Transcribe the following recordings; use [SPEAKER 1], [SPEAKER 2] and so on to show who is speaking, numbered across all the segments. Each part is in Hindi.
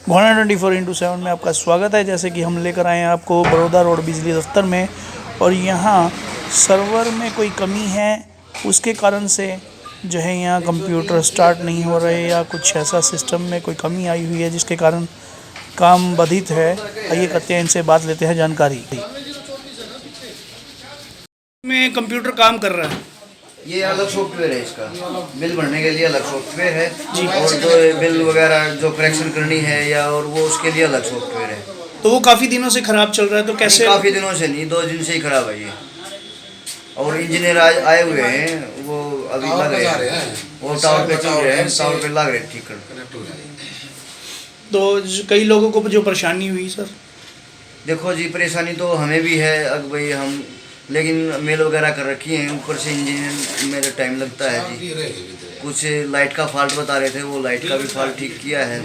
[SPEAKER 1] घोना 24x7 में आपका स्वागत है। जैसे कि हम लेकर आए हैं आपको बड़ौदा रोड बिजली दफ्तर में, और यहाँ सर्वर में कोई कमी है, उसके कारण से जो है यहाँ कंप्यूटर स्टार्ट नहीं हो रहे, या कुछ ऐसा सिस्टम में कोई कमी आई हुई है जिसके कारण काम बाधित है। आइए करते हैं इनसे बात, लेते हैं जानकारी। में कंप्यूटर काम कर रहा है,
[SPEAKER 2] ये अलग सॉफ्टवेयर है, इसका बिल भरने के लिए अलग सॉफ्टवेयर है जी, और जो बिल वगैरह जो करेक्शन करनी है या और वो उसके लिए अलग सॉफ्टवेयर है।
[SPEAKER 1] तो वो काफ़ी दिनों से ख़राब चल रहा है, तो कैसे?
[SPEAKER 2] काफ़ी दिनों से नहीं, 2 दिन से ही खराब है ये। और इंजीनियर आए हुए हैं, वो अभी लग रहे हैं, वो टावर पे चल रहे हैं, टावर पे लग रहे हैं ठीक कर।
[SPEAKER 1] तो कई लोगों को जो परेशानी हुई सर?
[SPEAKER 2] देखो जी, परेशानी तो हमें भी है अब भाई, हम लेकिन मेल वगैरह कर रखी है, ऊपर से इंजीनियर मेरा टाइम लगता है जी। कुछ लाइट का फॉल्ट बता रहे थे, वो लाइट का भी फॉल्ट ठीक किया है,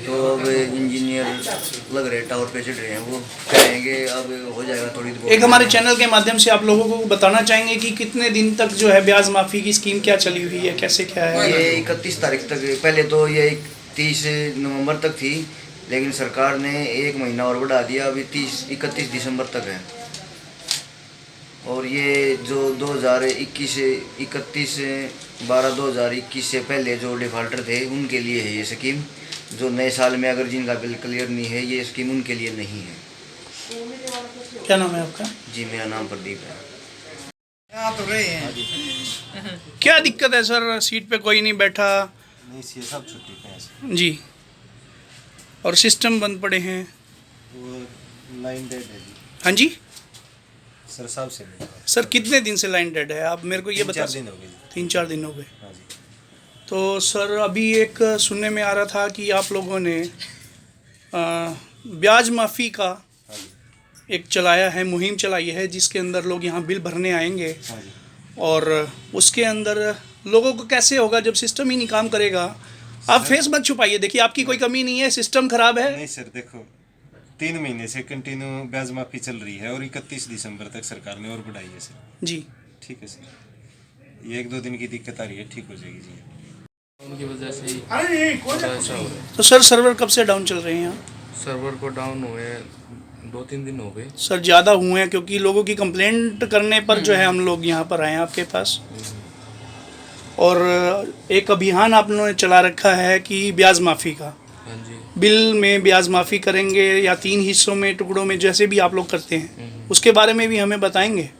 [SPEAKER 2] तो अब इंजीनियर लग रहे टावर पे चढ़ रहे हैं, वो कहेंगे अब हो जाएगा थोड़ी देर।
[SPEAKER 1] एक हमारे चैनल के माध्यम से आप लोगों को बताना चाहेंगे कि कितने दिन तक जो है ब्याज माफ़ी की स्कीम क्या चली हुई है, कैसे क्या है?
[SPEAKER 2] ये 31 तारीख तक, पहले तो ये 30 नवंबर तक थी, लेकिन सरकार ने 1 महीना और बढ़ा दिया, अभी 31 दिसंबर तक है। और ये जो 2021 से 31/12/2021 से पहले जो डिफ़ॉल्टर थे उनके लिए है ये स्कीम। जो नए साल में अगर जिनका बिल क्लियर नहीं है, ये स्कीम उनके लिए नहीं है।
[SPEAKER 1] क्या नाम है आपका?
[SPEAKER 2] जी, मेरा नाम प्रदीप है।
[SPEAKER 1] यहाँ तो रहे हैं। क्या दिक्कत है सर? सीट पे कोई नहीं बैठा?
[SPEAKER 3] नहीं, ये सब छुट्टी पे हैं
[SPEAKER 1] जी, और सिस्टम बंद पड़े हैं।
[SPEAKER 3] वो लाइन डेड है जी।
[SPEAKER 1] हाँ जी
[SPEAKER 3] सर, साहब से
[SPEAKER 1] सर, कितने दिन से लाइन डेड है? आप मेरे को ये बता।
[SPEAKER 3] 3-4 दिन हो गए जी।
[SPEAKER 1] 3-4 दिन हो गए।
[SPEAKER 3] हाँ जी।
[SPEAKER 1] तो सर अभी एक सुनने में आ रहा था कि आप लोगों ने ब्याज माफ़ी का
[SPEAKER 3] हाँ जी।
[SPEAKER 1] एक चलाया है, मुहिम चलाई है, जिसके अंदर लोग यहाँ बिल भरने आएंगे,
[SPEAKER 3] हाँ जी।
[SPEAKER 1] और उसके अंदर लोगों को कैसे होगा जब सिस्टम ही नहीं काम करेगा? आप फेस मत छुपाइए, देखिए आपकी कोई कमी नहीं है, सिस्टम खराब है।
[SPEAKER 3] नहीं सर, देखो 3 महीने से कंटिन्यू ब्याज माफी चल रही है, और 31 दिसंबर तक सरकार ने और बढ़ाई है सर।
[SPEAKER 1] जी
[SPEAKER 3] ठीक है सर, ये 1-2 दिन की दिक्कत आ रही है, ठीक हो जाएगी जी।
[SPEAKER 4] उनकी वजह से ही ऐसा हो रहा है।
[SPEAKER 1] तो सर सर्वर कब से डाउन चल रहे हैं यहाँ?
[SPEAKER 4] सर्वर को डाउन हुए 2-3 दिन हो गए
[SPEAKER 1] सर ज़्यादा हुए हैं, क्योंकि लोगों की कंप्लेंट करने पर जो है हम लोग यहाँ पर आए हैं आपके पास, और एक अभियान आप लोगों ने चला रखा है कि ब्याज माफ़ी का।
[SPEAKER 4] हाँ जी।
[SPEAKER 1] बिल में ब्याज माफ़ी करेंगे या 3 हिस्सों में, टुकड़ों में, जैसे भी आप लोग करते हैं, उसके बारे में भी हमें बताएंगे।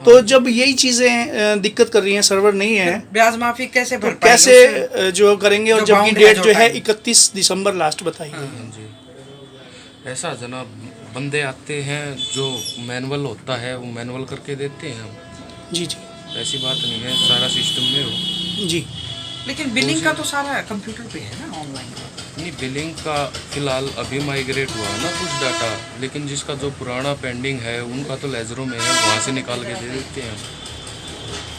[SPEAKER 1] तो जब यही चीज़ें दिक्कत कर रही हैं, सर्वर नहीं है,
[SPEAKER 5] ब्याज माफी कैसे
[SPEAKER 1] तो
[SPEAKER 5] भर पाएंगे
[SPEAKER 1] कैसे जो करेंगे? और
[SPEAKER 5] जो
[SPEAKER 1] जबकि
[SPEAKER 5] बाउंड है,
[SPEAKER 1] डेट
[SPEAKER 5] जो
[SPEAKER 1] जो है
[SPEAKER 5] टाइम।
[SPEAKER 1] 31 दिसंबर लास्ट बताइए।
[SPEAKER 4] हाँ जी। ऐसा जनाब, बंदे आते हैं, जो मैनुअल होता है वो मैनुअल करके देते हैं हम।
[SPEAKER 1] जी जी
[SPEAKER 4] ऐसी बात नहीं है, सारा सिस्टम में हो।
[SPEAKER 1] जी।
[SPEAKER 5] लेकिन बिलिंग का तो सारा कंप्यूटर पे है ना, ऑनलाइन।
[SPEAKER 4] नहीं, बिलिंग का फिलहाल अभी माइग्रेट हुआ है ना कुछ डाटा, लेकिन जिसका जो पुराना पेंडिंग है उनका तो लेजरों में है, वहाँ से निकाल के दे देते हैं।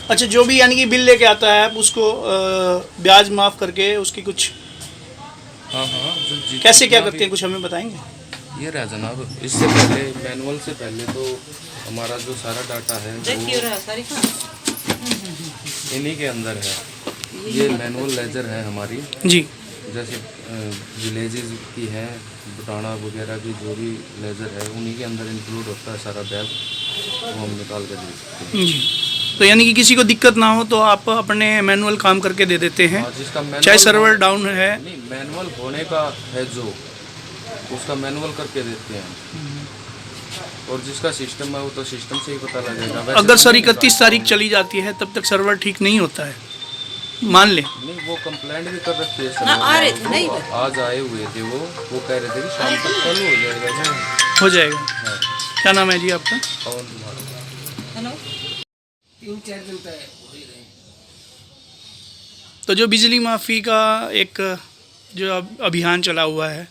[SPEAKER 1] अच्छा, जो भी यानी कि बिल लेके आता है, आप उसको ब्याज माफ़ करके उसकी कुछ
[SPEAKER 4] हाँ हाँ,
[SPEAKER 1] कैसे क्या करते हैं, कुछ हमें बताएंगे?
[SPEAKER 4] ये रहा जनाब, इससे पहले मैनुअल से पहले तो हमारा जो सारा डाटा है वो इन्हीं के अंदर है। ये मैनुअल लेजर है हमारी,
[SPEAKER 1] जी।
[SPEAKER 4] जैसे विलेजेस की है, बटाना वगैरह की जो भी लेजर है उन्हीं के अंदर इंक्लूड होता है सारा बैग, वो हम निकाल कर दे सकते हैं।
[SPEAKER 1] जी, तो यानी कि किसी को दिक्कत ना हो तो आप अपने मैनुअल काम करके दे देते हैं,
[SPEAKER 4] जिसका
[SPEAKER 1] चाहे सर्वर डाउन है।
[SPEAKER 4] नहीं, मैनुअल होने का है जो उसका मैनुअल करके देते हैं, और जिसका सिस्टम है वो तो सिस्टम से ही पता लगेगा। वैसे
[SPEAKER 1] अगर सर
[SPEAKER 4] तो
[SPEAKER 1] 31 तारीख चली जाती है तब तक सर्वर ठीक नहीं होता है, मान लें।
[SPEAKER 4] नहीं, वो कंप्लेंट भी कर रखी है सर, आ रहे थे, नहीं आज आए हुए थे, वो कह रहे थे कि शाम तक चालू हो जाएगा।
[SPEAKER 1] हो जाएगा।
[SPEAKER 4] हाँ।
[SPEAKER 1] क्या नाम है जी आपका?
[SPEAKER 4] पवन कुमार।
[SPEAKER 1] तो जो बिजली माफ़ी का एक जो अभियान चला हुआ है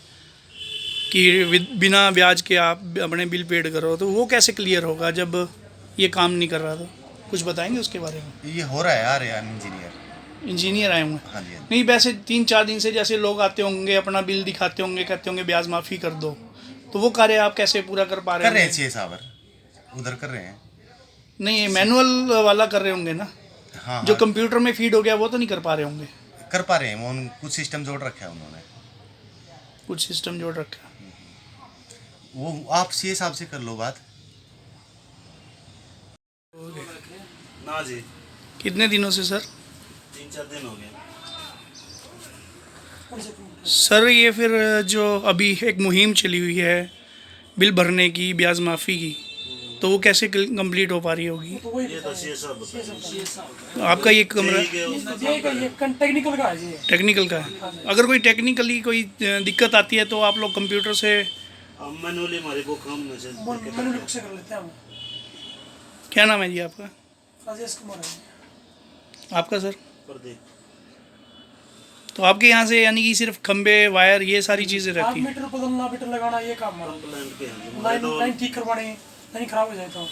[SPEAKER 1] कि बिना ब्याज के आप अपने बिल पेड करो, तो वो कैसे क्लियर होगा जब ये काम नहीं कर रहा? तो कुछ बताएंगे उसके बारे में?
[SPEAKER 3] ये हो रहा है, आ रहे हैं
[SPEAKER 1] इंजीनियर आए हुए हैं।
[SPEAKER 3] हाँ जी। हाँ जी।
[SPEAKER 1] नहीं, वैसे 3-4 दिन से जैसे लोग आते होंगे, अपना बिल दिखाते होंगे, कहते होंगे ब्याज माफ़ी कर दो, तो वो कार्य आप कैसे पूरा कर पा रहे हैं?
[SPEAKER 3] कर रहे हैं 6 सावर उधर कर रहे हैं।
[SPEAKER 1] नहीं, मैनुअल वाला कर रहे होंगे ना।
[SPEAKER 3] हाँ
[SPEAKER 1] जो
[SPEAKER 3] हाँ,
[SPEAKER 1] कंप्यूटर में फीड हो गया वो तो नहीं कर पा रहे होंगे।
[SPEAKER 3] कर पा रहे हैं, वो कुछ सिस्टम जोड़ रखा है उन्होंने।
[SPEAKER 1] कुछ सिस्टम जोड़ रखा है।
[SPEAKER 3] वो आप सी साहब से कर लो बात।
[SPEAKER 6] ना जी,
[SPEAKER 1] कितने दिनों से सर?
[SPEAKER 6] 3-4 दिन हो गए।
[SPEAKER 1] सर ये फिर जो अभी एक मुहिम चली हुई है बिल भरने की, ब्याज माफ़ी की, तो वो कैसे कंप्लीट हो पा रही होगी?
[SPEAKER 6] ये तो सी सब बताइए।
[SPEAKER 1] तो आपका ये कमरा
[SPEAKER 7] टेक्निकल का है जी।
[SPEAKER 1] टेक्निकल का है। अगर कोई टेक्निकली कोई दिक्कत आती है तो आप लोग कंप्यूटर से
[SPEAKER 6] अब मैनुअली हमारे को काम में से
[SPEAKER 7] मैनुअली से कर लेते हैं हम।
[SPEAKER 1] क्या नाम है जी आपका?
[SPEAKER 7] राजेश कुमार है।
[SPEAKER 1] आपका सर?
[SPEAKER 6] कर दे।
[SPEAKER 7] तो
[SPEAKER 1] आपके यहाँ से यानी कि सिर्फ खंबे, वायर, ये सारी चीज़ें रहती हैं?
[SPEAKER 7] मीटर बदलना, मीटर लगाना, ये काम हमारा।
[SPEAKER 6] प्लांट के हैं
[SPEAKER 7] लाइन लाइन ठीक करवानी, लाइन खराब हो जाए तो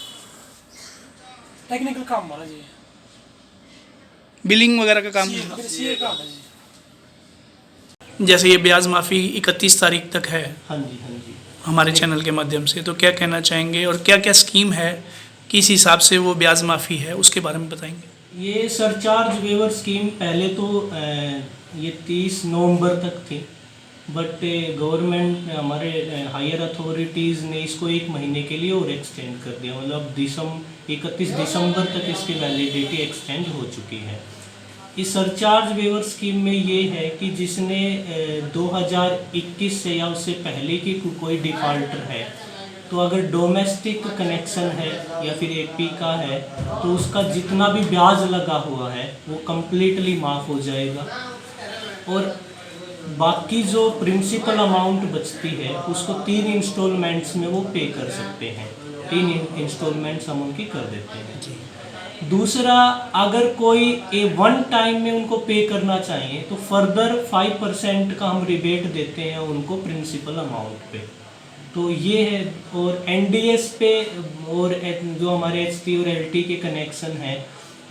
[SPEAKER 7] टेक्निकल काम हमारा जी।
[SPEAKER 1] बिलिंग वगैरह का काम?
[SPEAKER 7] ये काम है जी।
[SPEAKER 1] जैसे ये ब्याज माफ़ी 31 तारीख तक है
[SPEAKER 8] हाँ जी, हाँ जी।
[SPEAKER 1] हमारे चैनल के माध्यम से, तो क्या कहना चाहेंगे और क्या क्या स्कीम है, किस हिसाब से वो ब्याज माफ़ी है, उसके बारे में बताएंगे?
[SPEAKER 8] ये सरचार्ज वेवर स्कीम पहले तो ये 30 नवंबर तक थी, बट गवर्नमेंट हमारे हायर अथॉरिटीज़ ने इसको 1 महीने के लिए और एक्सटेंड कर दिया। मतलब 31 दिसंबर तक इसकी वैलिडिटी एक्सटेंड हो चुकी है। इस सरचार्ज वेवर स्कीम में ये है कि जिसने 2021 से या उससे पहले की कोई डिफ़ॉल्टर है, तो अगर डोमेस्टिक कनेक्शन है या फिर एपी का है, तो उसका जितना भी ब्याज लगा हुआ है वो कम्प्लीटली माफ़ हो जाएगा, और बाकी जो प्रिंसिपल अमाउंट बचती है उसको 3 इंस्टॉलमेंट्स में वो पे कर सकते हैं। 3 इंस्टॉलमेंट्स हम उनकी कर देते हैं। दूसरा, अगर कोई वन टाइम में उनको पे करना चाहिए तो फर्दर 5% का हम रिबेट देते हैं उनको प्रिंसिपल अमाउंट पे। तो ये है। और एनडीएस पे और जो हमारे एचटी और एलटी के कनेक्शन हैं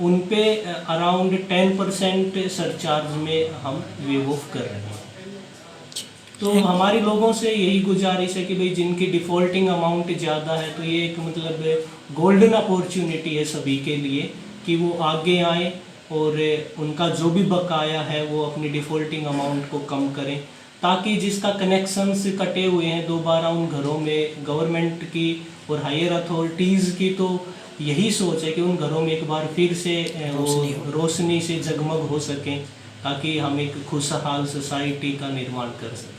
[SPEAKER 8] उन पे अराउंड 10% सरचार्ज में हम वेव ऑफ कर रहे हैं। तो हमारी लोगों से यही गुजारिश है कि भाई जिनकी डिफ़ॉल्टिंग अमाउंट ज़्यादा है, तो ये एक मतलब गोल्डन अपॉर्चुनिटी है सभी के लिए कि वो आगे आए और उनका जो भी बकाया है वो अपनी डिफ़ॉल्टिंग अमाउंट को कम करें, ताकि जिसका कनेक्शन से कटे हुए हैं दोबारा उन घरों में गवर्नमेंट की और हायर अथॉरिटीज़ की तो यही सोच है कि उन घरों में एक बार फिर से वो रोशनी से जगमग हो सकें, ताकि हम एक खुशहाल सोसाइटी का निर्माण कर सकें।